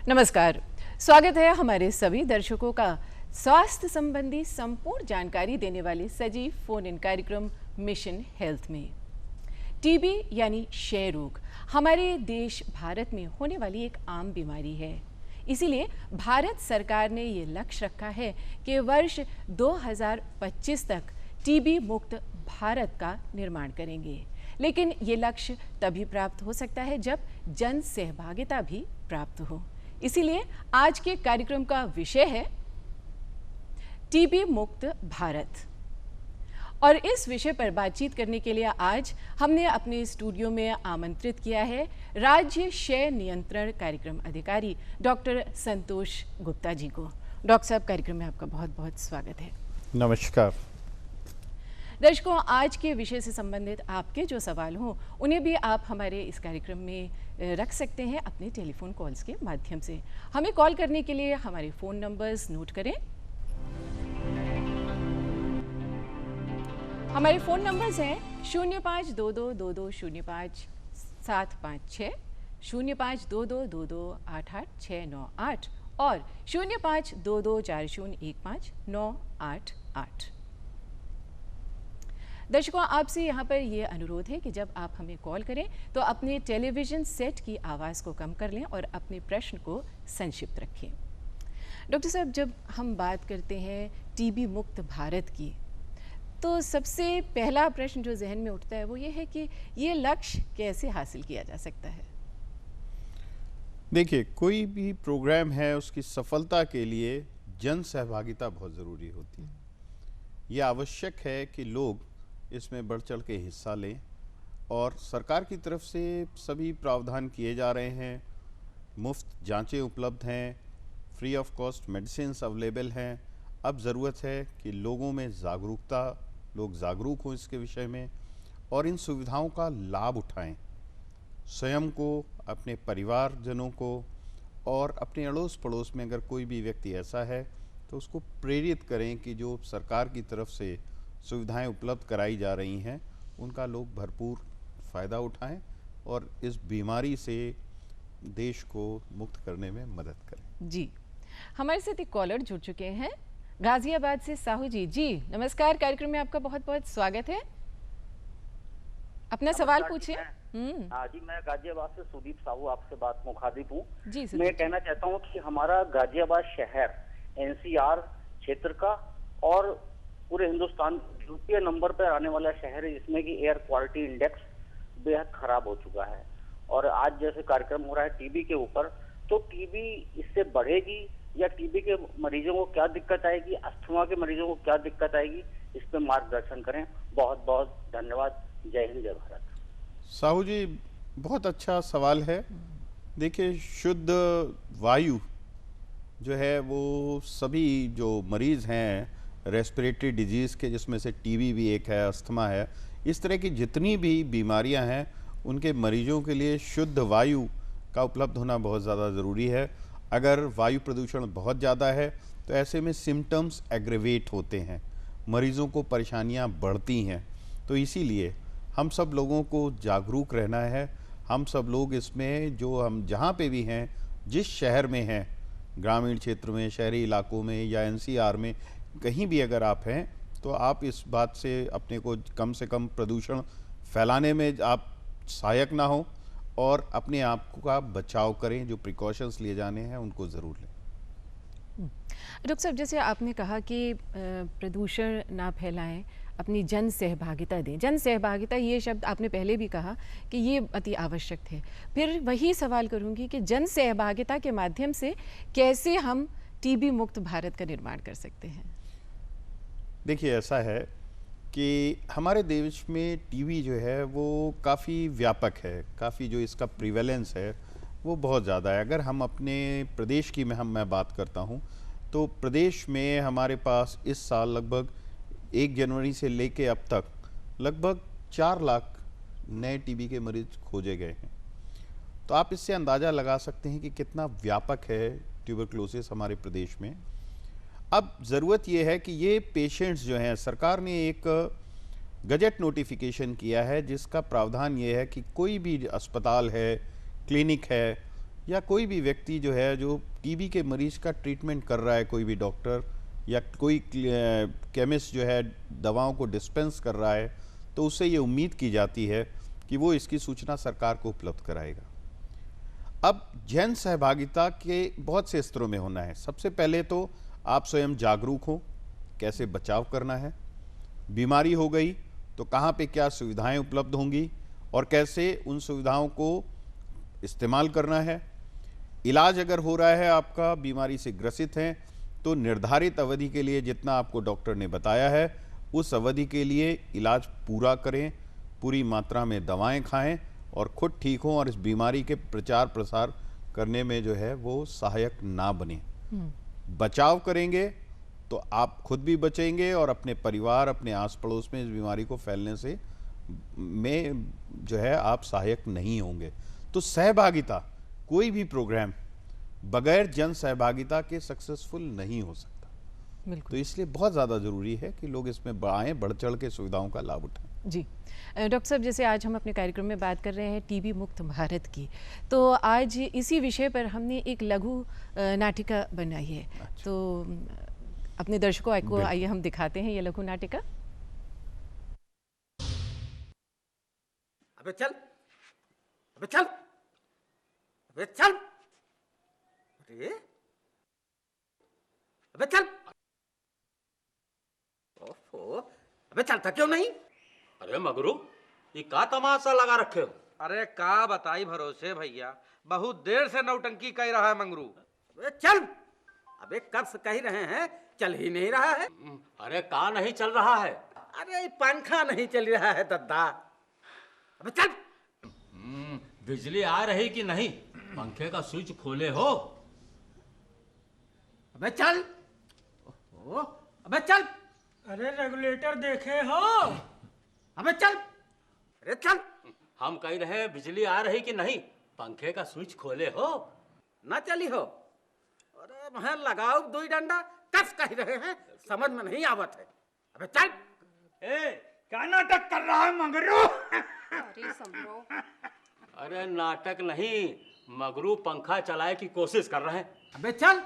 नमस्कार, स्वागत है हमारे सभी दर्शकों का स्वास्थ्य संबंधी संपूर्ण जानकारी देने वाले सजीव फोन इन कार्यक्रम मिशन हेल्थ में। टीबी यानी क्षय रोग हमारे देश भारत में होने वाली एक आम बीमारी है। इसीलिए भारत सरकार ने ये लक्ष्य रखा है कि वर्ष 2025 तक टीबी मुक्त भारत का निर्माण करेंगे। लेकिन ये लक्ष्य तभी प्राप्त हो सकता है जब जन सहभागिता भी प्राप्त हो। इसीलिए आज के कार्यक्रम का विषय है टीबी मुक्त भारत। और इस विषय पर बातचीत करने के लिए आज हमने अपने स्टूडियो में आमंत्रित किया है राज्य क्षय नियंत्रण कार्यक्रम अधिकारी डॉक्टर संतोष गुप्ता जी को। डॉक्टर साहब, कार्यक्रम में आपका बहुत बहुत स्वागत है। नमस्कार दर्शकों, आज के विषय से संबंधित आपके जो सवाल हों उन्हें भी आप हमारे इस कार्यक्रम में रख सकते हैं अपने टेलीफोन कॉल्स के माध्यम से। हमें कॉल करने के लिए हमारे फ़ोन नंबर्स नोट करें। हमारे फ़ोन नंबर्स हैं 052222055756, 0522228868 और 0522401598। दर्शकों, आपसे यहाँ पर यह अनुरोध है कि जब आप हमें कॉल करें तो अपने टेलीविज़न सेट की आवाज़ को कम कर लें और अपने प्रश्न को संक्षिप्त रखें। डॉक्टर साहब, जब हम बात करते हैं टीबी मुक्त भारत की, तो सबसे पहला प्रश्न जो जहन में उठता है वो ये है कि ये लक्ष्य कैसे हासिल किया जा सकता है? देखिए, कोई भी प्रोग्राम है उसकी सफलता के लिए जन सहभागिता बहुत ज़रूरी होती है। ये आवश्यक है कि लोग इसमें बढ़ चढ़ के हिस्सा लें और सरकार की तरफ से सभी प्रावधान किए जा रहे हैं। मुफ्त जांचें उपलब्ध हैं, free of cost medicines available हैं। अब ज़रूरत है कि लोगों में जागरूकता, लोग जागरूक हों इसके विषय में और इन सुविधाओं का लाभ उठाएं। स्वयं को, अपने परिवारजनों को और अपने अड़ोस पड़ोस में अगर कोई भी व्यक्ति ऐसा है तो उसको प्रेरित करें कि जो सरकार की तरफ से सुविधाएं उपलब्ध कराई जा रही हैं उनका लोग भरपूर फ़ायदा उठाएं और इस बीमारी से देश को मुक्त करने में मदद करें। जी, हमारे साथ एक कॉलर जुड़ चुके हैं गाजियाबाद से। साहू जी, नमस्कार, कार्यक्रम में आपका बहुत बहुत स्वागत है। अपना सवाल पूछिए। हाँ जी, मैं गाजियाबाद से सुदीप साहू आपसे बात मुखातिब हूँ। जी, मैं कहना चाहता हूँ कि हमारा गाजियाबाद शहर एनसीआर क्षेत्र का और पूरे हिंदुस्तान द्वितीय नंबर पर आने वाला शहर है, जिसमें कि एयर क्वालिटी इंडेक्स बेहद खराब हो चुका है। और आज जैसे कार्यक्रम हो रहा है टीबी के ऊपर, तो टीबी इससे बढ़ेगी या टीबी के मरीजों को क्या दिक्कत आएगी, अस्थमा के मरीजों को क्या दिक्कत आएगी, इस पर मार्गदर्शन करें। बहुत बहुत धन्यवाद। जय हिंद, जय भारत। साहू जी, बहुत अच्छा सवाल है। देखिए, शुद्ध वायु जो है वो सभी जो मरीज़ हैं रेस्पिरेटरी डिजीज़ के, जिसमें से टीबी भी एक है, अस्थमा है, इस तरह की जितनी भी बीमारियां हैं उनके मरीजों के लिए शुद्ध वायु का उपलब्ध होना बहुत ज़्यादा ज़रूरी है। अगर वायु प्रदूषण बहुत ज़्यादा है तो ऐसे में सिम्टम्स एग्रेवेट होते हैं, मरीज़ों को परेशानियां बढ़ती हैं। तो इसीलिए हम सब लोगों को जागरूक रहना है। हम सब लोग इसमें, जो हम जहाँ पे भी हैं, जिस शहर में हैं, ग्रामीण क्षेत्र में, शहरी इलाकों में या एनसीआर में, कहीं भी अगर आप हैं तो आप इस बात से अपने को कम से कम प्रदूषण फैलाने में आप सहायक ना हो और अपने आप का बचाव करें। जो प्रिकॉशंस लिए जाने हैं उनको ज़रूर लें। डॉक्टर साहब, जैसे आपने कहा कि प्रदूषण ना फैलाएं, अपनी जन सहभागिता दें। जन सहभागिता, ये शब्द आपने पहले भी कहा कि ये अति आवश्यक है। फिर वही सवाल करूंगी कि जन सहभागिता के माध्यम से कैसे हम टीबी मुक्त भारत का निर्माण कर सकते हैं? देखिए, ऐसा है कि हमारे देश में टीबी जो है वो काफ़ी व्यापक है, काफ़ी जो इसका प्रिवेलेंस है वो बहुत ज़्यादा है। अगर हम अपने प्रदेश की मैं बात करता हूँ तो प्रदेश में हमारे पास इस साल लगभग 1 जनवरी से लेके अब तक लगभग 4 लाख नए टीबी के मरीज खोजे गए हैं। तो आप इससे अंदाज़ा लगा सकते हैं कि कितना व्यापक है ट्यूबरक्लोसिस हमारे प्रदेश में। अब ज़रूरत ये है कि ये पेशेंट्स जो हैं, सरकार ने एक गजट नोटिफिकेशन किया है जिसका प्रावधान ये है कि कोई भी अस्पताल है, क्लिनिक है या कोई भी व्यक्ति जो है जो टीबी के मरीज का ट्रीटमेंट कर रहा है, कोई भी डॉक्टर या कोई केमिस्ट जो है दवाओं को डिस्पेंस कर रहा है, तो उससे ये उम्मीद की जाती है कि वो इसकी सूचना सरकार को उपलब्ध कराएगा। अब जन सहभागिता के बहुत से स्तरों में होना है। सबसे पहले तो आप स्वयं जागरूक हो, कैसे बचाव करना है, बीमारी हो गई तो कहाँ पे क्या सुविधाएं उपलब्ध होंगी और कैसे उन सुविधाओं को इस्तेमाल करना है। इलाज अगर हो रहा है, आपका बीमारी से ग्रसित हैं, तो निर्धारित अवधि के लिए जितना आपको डॉक्टर ने बताया है उस अवधि के लिए इलाज पूरा करें, पूरी मात्रा में दवाएं खाएं और खुद ठीक हों और इस बीमारी के प्रचार प्रसार करने में जो है वो सहायक ना बने। बचाव करेंगे तो आप खुद भी बचेंगे और अपने परिवार, अपने आस पड़ोस में इस बीमारी को फैलने से में जो है आप सहायक नहीं होंगे। तो सहभागिता, कोई भी प्रोग्राम बगैर जन सहभागिता के सक्सेसफुल नहीं हो सकता। तो इसलिए बहुत ज़्यादा ज़रूरी है कि लोग इसमें आएँ, बढ़ चढ़ के सुविधाओं का लाभ उठाएं। जी डॉक्टर साहब, जैसे आज हम अपने कार्यक्रम में बात कर रहे हैं टीबी मुक्त भारत की, तो आज इसी विषय पर हमने एक लघु नाटिका बनाई है। अच्छा। तो अपने दर्शकों को आइए हम दिखाते हैं ये लघु नाटिका। अबे चल, अबे चल, अबे चल, अरे अबे चल, ओफो, अबे चलता क्यों नहीं? अरे मगरू, ये का तमाशा लगा रखे हो? अरे का बताई भरोसे भैया, बहुत देर से नौटंकी कर रहा है मंगरू। अबे चल, अबे कब से कह रहे हैं, चल ही नहीं रहा है। अरे का नहीं चल रहा है? अरे पंखा नहीं चल रहा है दद्दा। अबे चल। बिजली आ रही कि नहीं? पंखे का स्विच खोले हो? अबे चल, ओहो, अबे चल, अरे रेगुलेटर देखे हो? अबे चल, अरे चल। हम कह रहे हैं बिजली आ रही कि नहीं? पंखे का स्विच खोले हो? ना चली हो? अरे मैं लगाओ दो डंडा, कस कह रहे हैं, समझ में नहीं आवत है। अबे चल। ए, क्या नाटक कर रहा है मंगरू? अरे समरो, अरे नाटक नहीं, मगरू पंखा चलाए की कोशिश कर रहे हैं। अबे चल,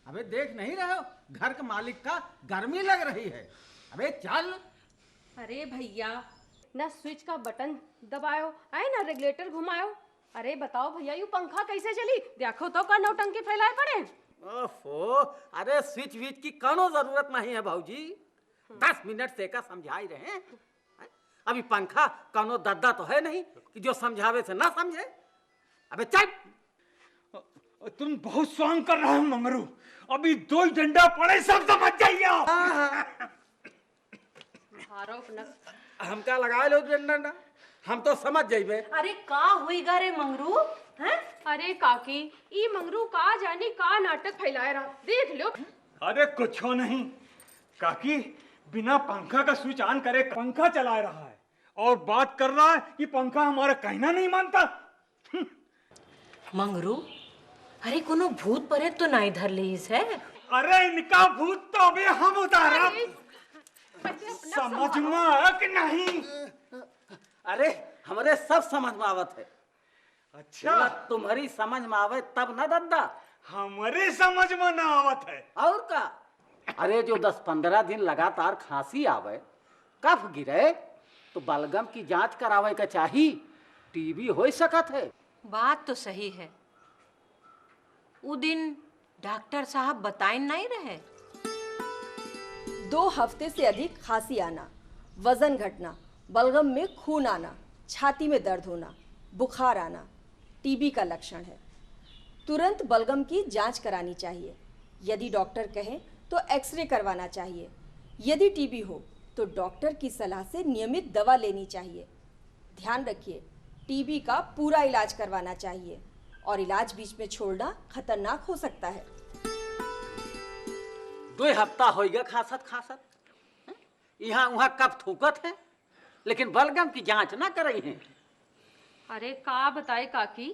अबे देख नहीं रहे हो, घर के मालिक का गर्मी लग रही है। अबे चल। अरे भैया, ना स्विच का बटन दबायो, आए ना रेगुलेटर घुमायो। अरे बताओ भैया, यू पंखा कैसे चली? देखो तो का नौटंकी फैलाए पड़े। ओफो, अरे स्विच विच की कोनो जरूरत नहीं है भाऊजी, 10 मिनट से का समझाई रहे हैं। अभी पंखा कोनो दद्दा तो है नहीं कि जो समझावे से ना समझे। अबे चल। तुम बहुत स्वांग कर रहे हो मंगरू, अभी 2 डंडा पड़े सब समझ जाइए। हम क्या लगाए लो डंडा, हम तो समझ जाइबे। अरे का हुईगा रे मंगरू? हैं? अरे काकी, ई मंगरू का जानी का नाटक फैलाए रहा, देख लो। अरे कुछ हो नहीं काकी, बिना पंखा का स्विच ऑन करे पंखा चला रहा है और बात कर रहा है कि पंखा हमारा कहना नहीं मानता। मंगरू, अरे कोनो भूत प्रेत तो नहीं धर ली है? अरे इनका भूत तो अभी हम उतारा, समझ में आया कि नहीं? अरे हमारे सब समझ में आवत है। अच्छा, तुम्हारी समझ में आवे तब ना दद्दा, हमारे समझ में ना आवत है। और का? अरे जो 10-15 दिन लगातार खांसी आवे, कफ गिरे, तो बलगम की जांच करावे का चाहिए, टीबी हो सकत है। बात तो सही है, वो दिन डॉक्टर साहब बताए नहीं रहे? 2 हफ्ते से अधिक खांसी आना, वजन घटना, बलगम में खून आना, छाती में दर्द होना, बुखार आना टीबी का लक्षण है। तुरंत बलगम की जांच करानी चाहिए। यदि डॉक्टर कहें तो एक्सरे करवाना चाहिए। यदि टीबी हो तो डॉक्टर की सलाह से नियमित दवा लेनी चाहिए। ध्यान रखिए, टीबी का पूरा इलाज करवाना चाहिए और इलाज बीच में छोड़ना खतरनाक हो सकता है। 2 हफ्ता हो गया खासत खासत, यहाँ वहाँ कब थूकत है, लेकिन बलगम की जांच ना कर रही हैं। अरे का बताए काकी,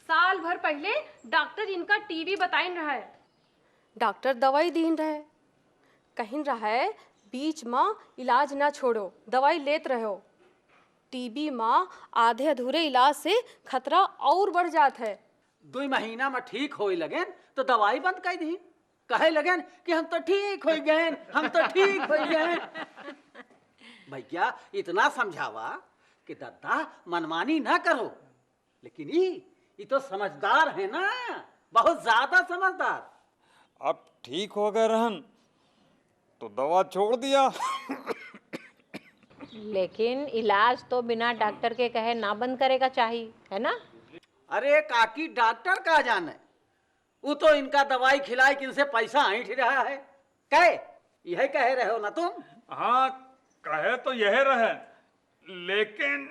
साल भर पहले डॉक्टर इनका टीबी बताइन रहा है। डॉक्टर दवाई दीन रहे, कहीं रहा है बीच में इलाज ना छोड़ो, दवाई लेत रहो। टीबी में आधे अधूरे इलाज से खतरा और बढ़ जाता है। 2 महीना में ठीक होए लगे तो दवाई बंद कर दी, कहे लगे कि हम तो ठीक हो गए, हम तो ठीक हो गए। भैया इतना समझावा कि दादा मनमानी ना करो, लेकिन ये तो समझदार है ना, बहुत ज्यादा समझदार। अब ठीक हो गए रहन तो दवा छोड़ दिया। लेकिन इलाज तो बिना डॉक्टर के कहे ना बंद करेगा चाहिए, है ना? अरे काकी डॉक्टर का जाने, वो तो इनका दवाई खिलाए कि इनसे पैसा ऐंठ रहा है। कहे यही कहे रहे हो ना तुम? हाँ कहे तो यह रहे, लेकिन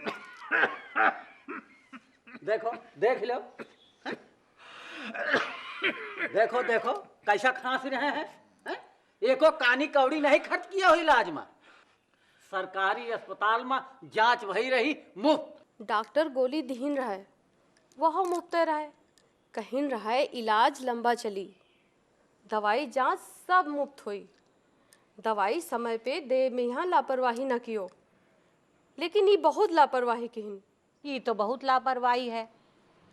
देखो देख लो, देखो देखो कैसा खांस रहे हैं, हैं? एको कानी कौड़ी नहीं खर्च किया हो इलाज में। सरकारी अस्पताल में जांच वही रही मुफ्त। डॉक्टर गोली दीन रहा है, वह मुफ्त रहा, कहीं रहा है इलाज लंबा चली, दवाई जांच सब मुफ्त हुई, दवाई समय पे दे में यहाँ लापरवाही न कियो, लेकिन ये बहुत लापरवाही कहीं। ये तो बहुत लापरवाही है।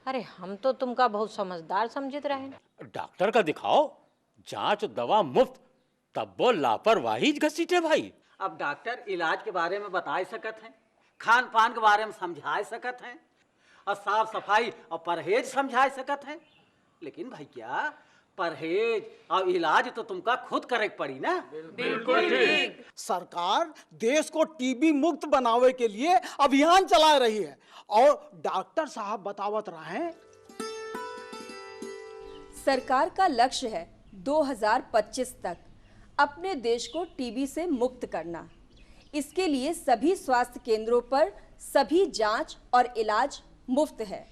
अरे हम तो तुमका बहुत समझदार समझते रहे। डॉक्टर का दिखाओ, जांच दवा मुफ्त, तब वो लापरवाही घसीटे भाई। अब डॉक्टर इलाज के बारे में बता सकत हैं, खान पान के बारे में समझा सकत हैं, और साफ सफाई और परहेज समझा सकत हैं, लेकिन भैया परहेज और इलाज तो तुमका खुद करे पड़ी ना। बिल्कुल ठीक। सरकार देश को टीबी मुक्त बनावे के लिए अभियान चला रही है और डॉक्टर साहब बतावत रहे हैं। सरकार का लक्ष्य है 2025 तक अपने देश को टीबी से मुक्त करना। इसके लिए सभी स्वास्थ्य केंद्रों पर सभी जांच और इलाज मुफ्त है।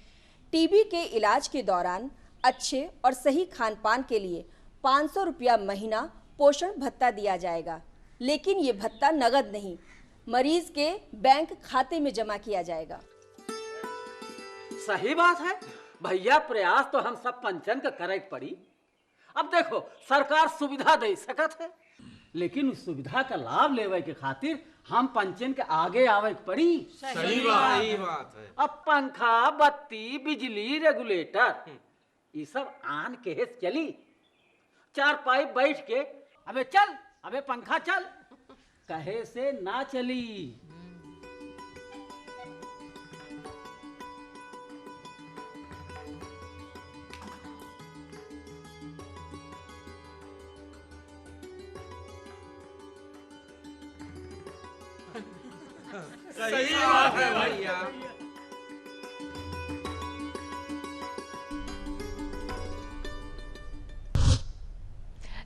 टीबी के इलाज के दौरान अच्छे और सही खान पान के लिए 500 रुपया महीना पोषण भत्ता दिया जाएगा, लेकिन ये भत्ता नगद नहीं, मरीज के बैंक खाते में जमा किया जाएगा। सही बात है भैया, प्रयास तो हम सब पंचन का करे पड़ी। अब देखो सरकार सुविधा दे सकत है, लेकिन उस सुविधा का लाभ लेवे के खातिर हम पंचन के आगे आवे पड़ी। सही बात है। अब पंखा, बत्ती, बिजली, रेगुलेटर ये सब आन के चली, 4 पाई बैठ के अबे चल, अबे पंखा चल कहे से ना चली। सही बात है भैया।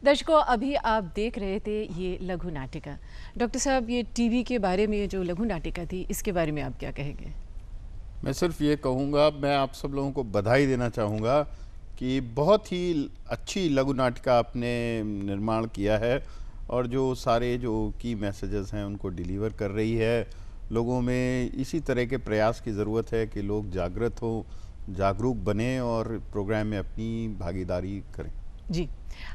दर्शकों, अभी आप देख रहे थे ये लघु नाटिका। डॉक्टर साहब, ये टीबी के बारे में जो लघु नाटिका थी, इसके बारे में आप क्या कहेंगे? मैं सिर्फ ये कहूँगा, मैं आप सब लोगों को बधाई देना चाहूँगा कि बहुत ही अच्छी लघु नाटिका आपने निर्माण किया है और जो सारे जो की मैसेजेस हैं उनको डिलीवर कर रही है। लोगों में इसी तरह के प्रयास की ज़रूरत है कि लोग जागृत हों, जागरूक बने और प्रोग्राम में अपनी भागीदारी करें। जी,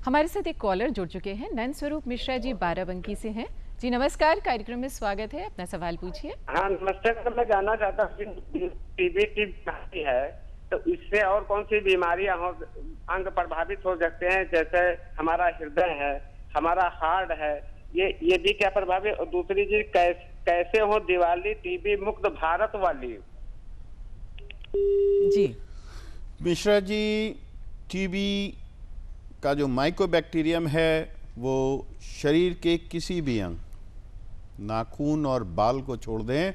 हमारे साथ एक कॉलर जुड़ चुके हैं। नयन स्वरूप मिश्रा जी बाराबंकी से हैं। जी नमस्कार, कार्यक्रम में स्वागत है, अपना सवाल पूछिए। हाँ नमस्ते सर, मैं जानना चाहता हूँ टीबी है तो इससे और कौन सी बीमारियां हो, अंग प्रभावित हो सकते हैं, जैसे हमारा हृदय है, हमारा हार्ट है, ये भी क्या प्रभावित? और दूसरी चीज कैसे हो दिवाली टीबी मुक्त भारत वाली? जी मिश्रा जी, टीबी का जो माइकोबैक्टीरियम है वो शरीर के किसी भी अंग, नाखून और बाल को छोड़ दें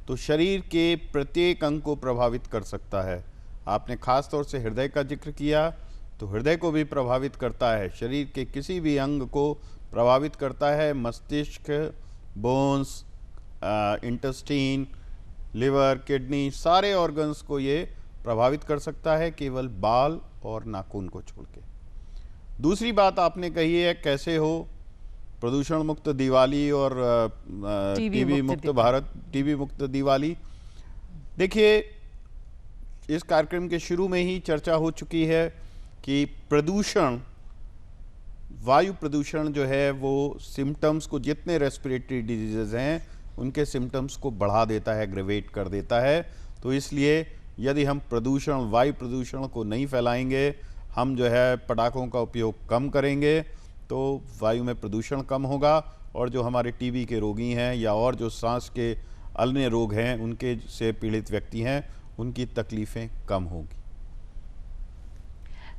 तो शरीर के प्रत्येक अंग को प्रभावित कर सकता है। आपने खास तौर से हृदय का जिक्र किया तो हृदय को भी प्रभावित करता है, शरीर के किसी भी अंग को प्रभावित करता है। मस्तिष्क, बोन्स, इंटेस्टाइन, लिवर, किडनी, सारे ऑर्गन्स को ये प्रभावित कर सकता है, केवल बाल और नाखून को छोड़ के। दूसरी बात आपने कही है कैसे हो प्रदूषण मुक्त दिवाली और टीबी मुक्त भारत, टीबी मुक्त दिवाली। देखिए, इस कार्यक्रम के शुरू में ही चर्चा हो चुकी है कि प्रदूषण, वायु प्रदूषण जो है वो सिम्टम्स को, जितने रेस्पिरेटरी डिजीजेज हैं उनके सिम्टम्स को बढ़ा देता है, एग्रेवेट कर देता है। तो इसलिए यदि हम प्रदूषण, वायु प्रदूषण को नहीं फैलाएंगे, हम जो है पटाखों का उपयोग कम करेंगे, तो वायु में प्रदूषण कम होगा और जो हमारे टीबी के रोगी हैं या और जो सांस के अन्य रोग हैं उनके से पीड़ित व्यक्ति हैं, उनकी तकलीफ़ें कम होगी।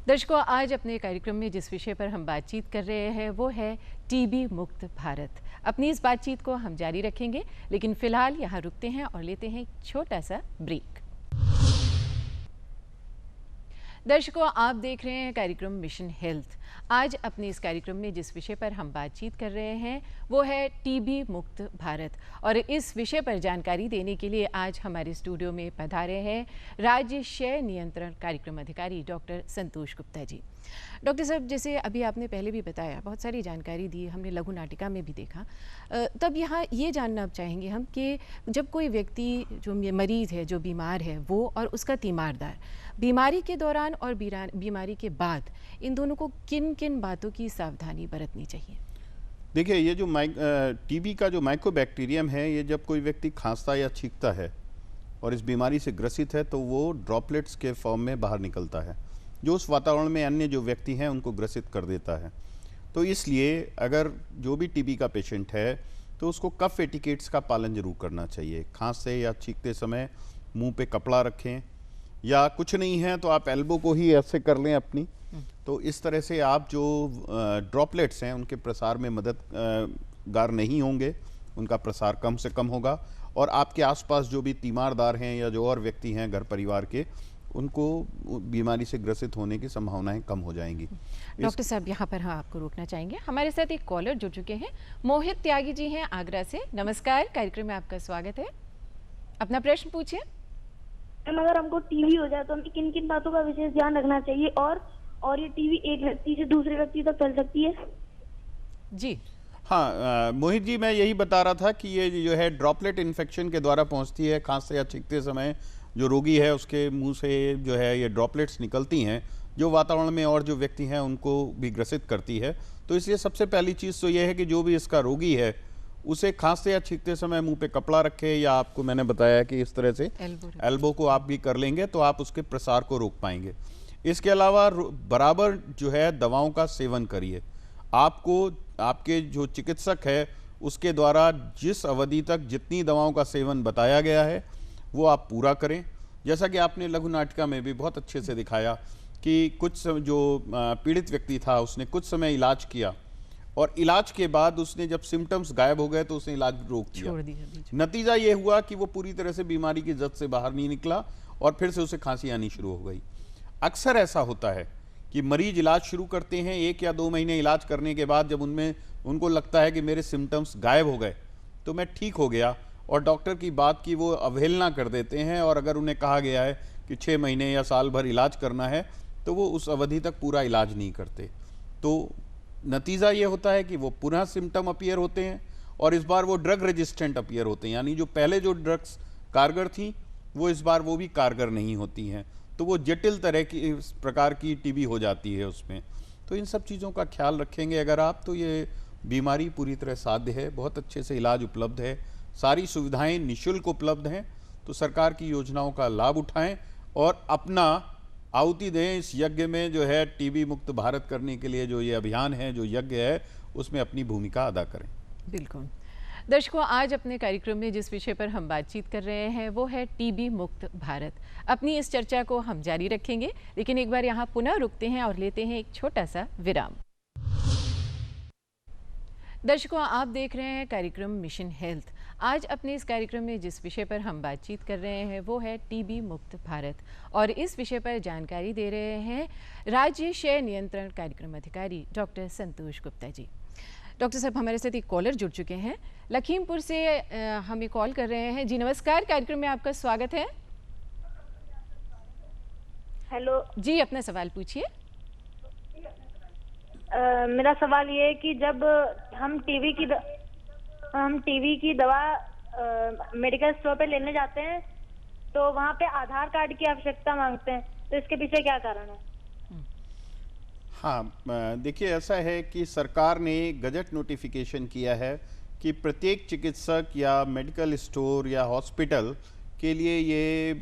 दर्शकों, आज अपने कार्यक्रम में जिस विषय पर हम बातचीत कर रहे हैं वो है टीबी मुक्त भारत। अपनी इस बातचीत को हम जारी रखेंगे, लेकिन फिलहाल यहाँ रुकते हैं और लेते हैं एक छोटा सा ब्रेक। दर्शकों, आप देख रहे हैं कार्यक्रम मिशन हेल्थ। आज अपने इस कार्यक्रम में जिस विषय पर हम बातचीत कर रहे हैं वो है टीबी मुक्त भारत, और इस विषय पर जानकारी देने के लिए आज हमारे स्टूडियो में पधारे हैं राज्य क्षय नियंत्रण कार्यक्रम अधिकारी डॉक्टर संतोष गुप्ता जी। डॉक्टर साहब, जैसे अभी आपने पहले भी बताया, बहुत सारी जानकारी दी, हमने लघु नाटिका में भी देखा, तब यहाँ ये जानना चाहेंगे हम कि जब कोई व्यक्ति जो मरीज़ है, जो बीमार है, वो और उसका तीमारदार बीमारी के दौरान और बीमारी के बाद, इन दोनों को किन किन बातों की सावधानी बरतनी चाहिए? देखिए, ये जो टीबी का जो माइकोबैक्टीरियम है, ये जब कोई व्यक्ति खांसता या छींकता है और इस बीमारी से ग्रसित है तो वो ड्रॉपलेट्स के फॉर्म में बाहर निकलता है, जो उस वातावरण में अन्य जो व्यक्ति हैं उनको ग्रसित कर देता है। तो इसलिए अगर जो भी टीबी का पेशेंट है तो उसको कफ एटिकेट्स का पालन जरूर करना चाहिए। खांसते या छींकते समय मुंह पे कपड़ा रखें, या कुछ नहीं है तो आप एल्बो को ही ऐसे कर लें अपनी, तो इस तरह से आप जो ड्रॉपलेट्स हैं उनके प्रसार में मददगार नहीं होंगे, उनका प्रसार कम से कम होगा, और आपके आसपास जो भी तीमारदार हैं या जो और व्यक्ति हैं घर परिवार के, उनको बीमारी से ग्रसित होने की संभावनाएं कम हो जाएंगी। डॉक्टर साहब, यहाँ पर हम आपको रोकना चाहेंगे। हमारे साथ एक कॉलर जुड़ चुके हैं, मोहित त्यागी जी हैं आगरा से। नमस्कार, कार्यक्रम में आपका स्वागत है। अपना प्रश्न पूछिए। मैम, अगर हमको टीबी हो जाए तो हमें किन किन बातों का विशेष ध्यान रखना चाहिए, और ये टीबी एक व्यक्ति से दूसरे व्यक्ति तक फैल सकती है? जी हाँ, मोहित जी, मैं यही बता रहा था कि ये जो है ड्रॉपलेट इन्फेक्शन के द्वारा पहुंचती है। खांसते या छींकते समय जो रोगी है उसके मुंह से जो है ये ड्रॉपलेट्स निकलती हैं, जो वातावरण में और जो व्यक्ति हैं उनको भी ग्रसित करती है। तो इसलिए सबसे पहली चीज़ तो ये है कि जो भी इसका रोगी है उसे खांसते या छींकते समय मुंह पे कपड़ा रखे, या आपको मैंने बताया कि इस तरह से एल्बो को आप भी कर लेंगे तो आप उसके प्रसार को रोक पाएंगे। इसके अलावा बराबर जो है दवाओं का सेवन करिए। आपको आपके जो चिकित्सक है उसके द्वारा जिस अवधि तक जितनी दवाओं का सेवन बताया गया है वो आप पूरा करें। जैसा कि आपने लघु नाटिका में भी बहुत अच्छे से दिखाया कि कुछ जो पीड़ित व्यक्ति था उसने कुछ समय इलाज किया, और इलाज के बाद उसने जब सिम्टम्स गायब हो गए तो उसने इलाज रोक दिया। नतीजा ये हुआ कि वो पूरी तरह से बीमारी की जद से बाहर नहीं निकला और फिर से उसे खांसी आनी शुरू हो गई। अक्सर ऐसा होता है कि मरीज इलाज शुरू करते हैं, 1 या 2 महीने इलाज करने के बाद जब उनको लगता है कि मेरे सिम्टम्स गायब हो गए तो मैं ठीक हो गया, और डॉक्टर की बात की वो अवहेलना कर देते हैं, और अगर उन्हें कहा गया है कि 6 महीने या साल भर इलाज करना है तो वो उस अवधि तक पूरा इलाज नहीं करते। तो नतीजा ये होता है कि वो पुनः सिम्टम अपीयर होते हैं, और इस बार वो ड्रग रेजिस्टेंट अपीयर होते हैं, यानी जो पहले जो ड्रग्स कारगर थी वो इस बार वो भी कारगर नहीं होती हैं, तो वो जटिल तरह की इस प्रकार की टीबी हो जाती है उसमें। तो इन सब चीज़ों का ख्याल रखेंगे अगर आप, तो ये बीमारी पूरी तरह साध्य है, बहुत अच्छे से इलाज उपलब्ध है, सारी सुविधाएं निःशुल्क उपलब्ध हैं। तो सरकार की योजनाओं का लाभ उठाएं और अपना आहुति दें इस यज्ञ में, जो है टीबी मुक्त भारत करने के लिए जो ये अभियान है, जो यज्ञ है, उसमें अपनी भूमिका अदा करें। बिल्कुल। दर्शकों, आज अपने कार्यक्रम में जिस विषय पर हम बातचीत कर रहे हैं वो है टीबी मुक्त भारत। अपनी इस चर्चा को हम जारी रखेंगे, लेकिन एक बार यहाँ पुनः रुकते हैं और लेते हैं एक छोटा सा विराम। दर्शकों, आप देख रहे हैं कार्यक्रम मिशन हेल्थ। आज अपने इस कार्यक्रम में जिस विषय पर हम बातचीत कर रहे हैं वो है टीबी मुक्त भारत, और इस विषय पर जानकारी दे रहे हैं राज्य क्षय नियंत्रण कार्यक्रम अधिकारी डॉक्टर संतोष गुप्ता जी। डॉक्टर साहब, हमारे साथ एक कॉलर जुड़ चुके हैं, लखीमपुर से हमें कॉल कर रहे हैं। जी नमस्कार, कार्यक्रम में आपका स्वागत है। हेलो जी, अपना सवाल पूछिए। मेरा सवाल ये है कि जब हम टीबी की दवा मेडिकल स्टोर पे लेने जाते हैं तो वहाँ पे आधार कार्ड की आवश्यकता मांगते हैं, तो इसके पीछे क्या कारण है? हाँ, देखिए, ऐसा है कि सरकार ने गजट नोटिफिकेशन किया है कि प्रत्येक चिकित्सक या मेडिकल स्टोर या हॉस्पिटल के लिए ये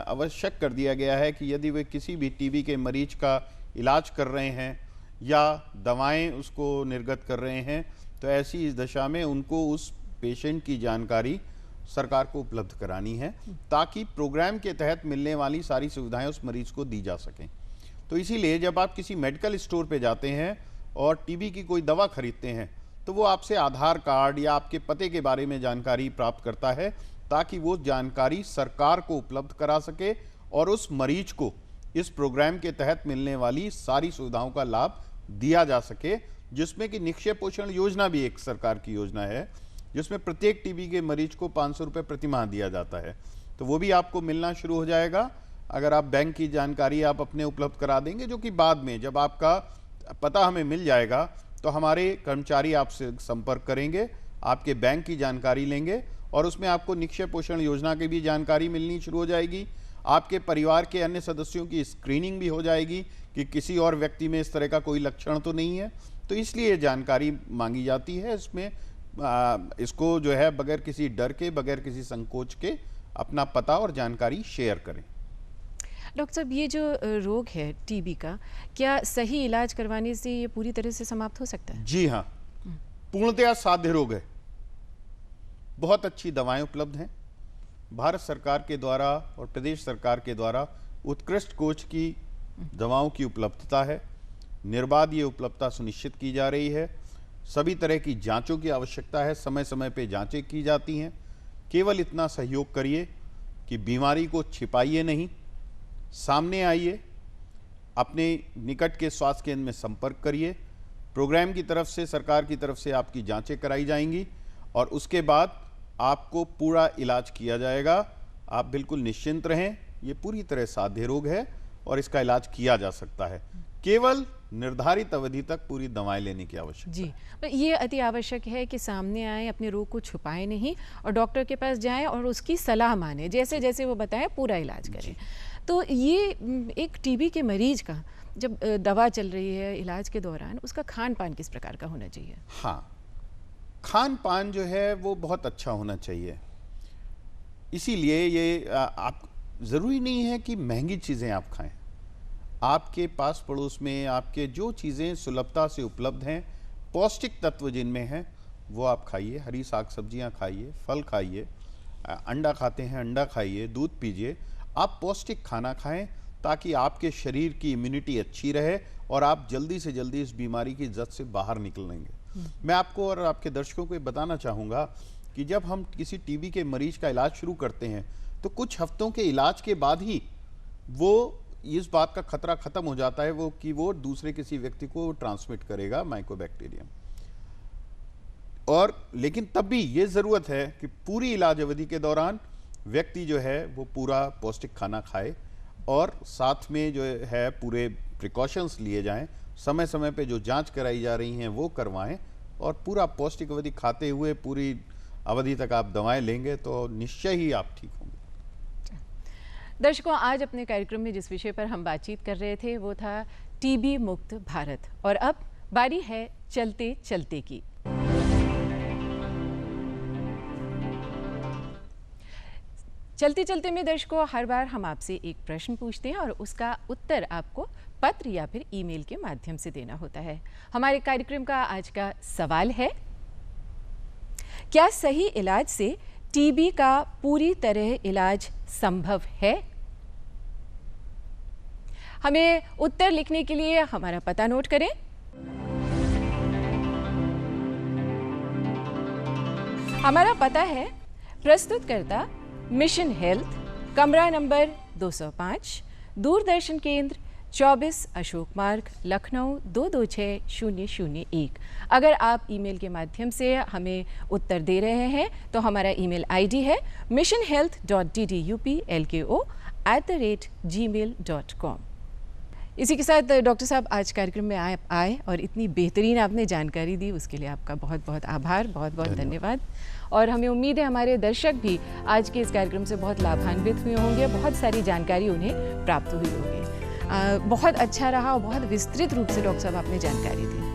आवश्यक कर दिया गया है कि यदि वे किसी भी टीबी के मरीज का इलाज कर रहे हैं या दवाएं उसको निर्गत कर रहे हैं, तो ऐसी इस दशा में उनको उस पेशेंट की जानकारी सरकार को उपलब्ध करानी है, ताकि प्रोग्राम के तहत मिलने वाली सारी सुविधाएं उस मरीज को दी जा सकें। तो इसीलिए जब आप किसी मेडिकल स्टोर पे जाते हैं और टीबी की कोई दवा खरीदते हैं, तो वो आपसे आधार कार्ड या आपके पते के बारे में जानकारी प्राप्त करता है, ताकि वो जानकारी सरकार को उपलब्ध करा सके और उस मरीज को इस प्रोग्राम के तहत मिलने वाली सारी सुविधाओं का लाभ दिया जा सके, जिसमें कि निक्षय पोषण योजना भी एक सरकार की योजना है, जिसमें प्रत्येक टीबी के मरीज को 500 रुपये प्रति माह दिया जाता है। तो वो भी आपको मिलना शुरू हो जाएगा अगर आप बैंक की जानकारी आप अपने उपलब्ध करा देंगे, जो कि बाद में जब आपका पता हमें मिल जाएगा तो हमारे कर्मचारी आपसे संपर्क करेंगे, आपके बैंक की जानकारी लेंगे और उसमें आपको निक्षय पोषण योजना की भी जानकारी मिलनी शुरू हो जाएगी। आपके परिवार के अन्य सदस्यों की स्क्रीनिंग भी हो जाएगी कि किसी और व्यक्ति में इस तरह का कोई लक्षण तो नहीं है। तो इसलिए ये जानकारी मांगी जाती है। इसमें इसको जो है बगैर किसी डर के, बगैर किसी संकोच के अपना पता और जानकारी शेयर करें। डॉक्टर साहब, ये जो रोग है टीबी का, क्या सही इलाज करवाने से ये पूरी तरह से समाप्त हो सकता है? जी हाँ, पूर्णतया साध्य रोग है। बहुत अच्छी दवाएं उपलब्ध हैं। भारत सरकार के द्वारा और प्रदेश सरकार के द्वारा उत्कृष्ट कोच की दवाओं की उपलब्धता है। निर्बाध ये उपलब्धता सुनिश्चित की जा रही है। सभी तरह की जांचों की आवश्यकता है, समय समय पे जांचें की जाती हैं। केवल इतना सहयोग करिए कि बीमारी को छिपाइए नहीं, सामने आइए, अपने निकट के स्वास्थ्य केंद्र में संपर्क करिए। प्रोग्राम की तरफ से, सरकार की तरफ से आपकी जांचें कराई जाएंगी और उसके बाद आपको पूरा इलाज किया जाएगा। आप बिल्कुल निश्चिंत रहें, ये पूरी तरह साध्य रोग है और इसका इलाज किया जा सकता है। केवल निर्धारित अवधि तक पूरी दवाएं लेने की आवश्यकता जी, ये अति आवश्यक है कि सामने आए, अपने रोग को छुपाएं नहीं और डॉक्टर के पास जाएं और उसकी सलाह माने, जैसे जैसे वो बताएं पूरा इलाज करें। तो ये एक टीबी के मरीज का जब दवा चल रही है, इलाज के दौरान उसका खान पान किस प्रकार का होना चाहिए? हाँ, खान पान जो है वो बहुत अच्छा होना चाहिए। इसीलिए ये आप ज़रूरी नहीं है कि महंगी चीज़ें आप खाएं। आपके पास पड़ोस में आपके जो चीज़ें सुलभता से उपलब्ध हैं, पौष्टिक तत्व जिनमें हैं, वो आप खाइए। हरी साग सब्जियां खाइए, फल खाइए, अंडा खाते हैं अंडा खाइए, दूध पीजिए। आप पौष्टिक खाना खाएं ताकि आपके शरीर की इम्यूनिटी अच्छी रहे और आप जल्दी से जल्दी इस बीमारी की जद से बाहर निकलेंगे। मैं आपको और आपके दर्शकों को बताना चाहूँगा कि जब हम किसी टीबी के मरीज का इलाज शुरू करते हैं तो कुछ हफ्तों के इलाज के बाद ही वो इस बात का खतरा खत्म हो जाता है कि वो दूसरे किसी व्यक्ति को ट्रांसमिट करेगा माइकोबैक्टीरियम। और लेकिन तब भी ये ज़रूरत है कि पूरी इलाज अवधि के दौरान व्यक्ति जो है वो पूरा पौष्टिक खाना खाए और साथ में जो है पूरे प्रिकॉशंस लिए जाएं। समय समय पे जो जांच कराई जा रही हैं वो करवाएं और पूरा पौष्टिक अवधि खाते हुए पूरी अवधि तक आप दवाएं लेंगे तो निश्चय ही आप ठीक होंगे। दर्शकों, आज अपने कार्यक्रम में जिस विषय पर हम बातचीत कर रहे थे वो था टीबी मुक्त भारत, और अब बारी है चलते चलते की। चलते चलते में दर्शकों, हर बार हम आपसे एक प्रश्न पूछते हैं और उसका उत्तर आपको पत्र या फिर ईमेल के माध्यम से देना होता है। हमारे कार्यक्रम का आज का सवाल है, क्या सही इलाज से टीबी का पूरी तरह इलाज संभव है? हमें उत्तर लिखने के लिए हमारा पता नोट करें। हमारा पता है प्रस्तुतकर्ता मिशन हेल्थ, कमरा नंबर 205, दूरदर्शन केंद्र 24 अशोक मार्ग, लखनऊ 226001। अगर आप ईमेल के माध्यम से हमें उत्तर दे रहे हैं तो हमारा ईमेल आईडी है missionhealth.ddupilko@gmail.com। इसी के साथ डॉक्टर साहब, आज कार्यक्रम में आए और इतनी बेहतरीन आपने जानकारी दी, उसके लिए आपका बहुत बहुत आभार, बहुत बहुत धन्यवाद। और हमें उम्मीद है हमारे दर्शक भी आज के इस कार्यक्रम से बहुत लाभान्वित हुए होंगे, बहुत सारी जानकारी उन्हें प्राप्त हुई होगी। बहुत अच्छा रहा और बहुत विस्तृत रूप से डॉक्टर साहब आपने जानकारी दी।